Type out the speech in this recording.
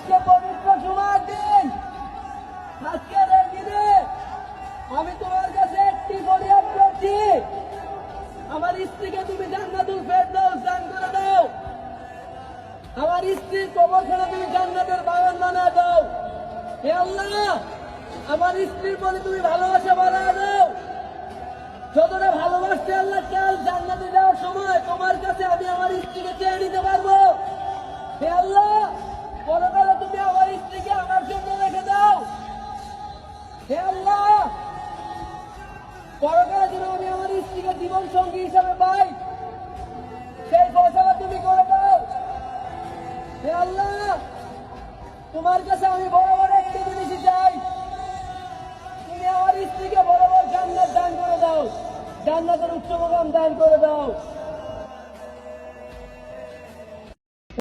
আজকে পবিত্র জুমার দিন, আজকের এই দিনে আমি তোমার কাছে একটি ফরিয়াদ করছি, আমার স্ত্রীকে তুমি জান্নাতুল ফেরদাউস দান করে দাও। আমার স্ত্রীর কবরখানা তুমি জান্নাতের বাগান বানিয়ে দাও। হে আল্লাহ, আমার স্ত্রীর প্রতি তুমি ভালোবাসা বাড়ায় দাও। যতটা ভালোবাসতে আল্লাহ কাল জান্নাতে যাওয়ার সময় তোমার কাছে আমি আমার স্ত্রীকে চেয়ে নিতে পারবো। হে আল্লাহ, পরকালে তুমি আমার স্ত্রীকে আমার জন্য রেখে দাও। হে আল্লাহ, পরকালে যেন আমি আমার স্ত্রীকে জীবন সঙ্গী হিসাবে পাই, সেই ফয়সালা তুমি করে দাও। হে আল্লাহ, তোমার কাছে আমি বড় বড় একটি জিনিসই চাই, তুমি আমার স্ত্রীকে বড় বড় জান্নাত দান করে দাও, জান্নাতের উচ্চ মুকাম দান করে দাও।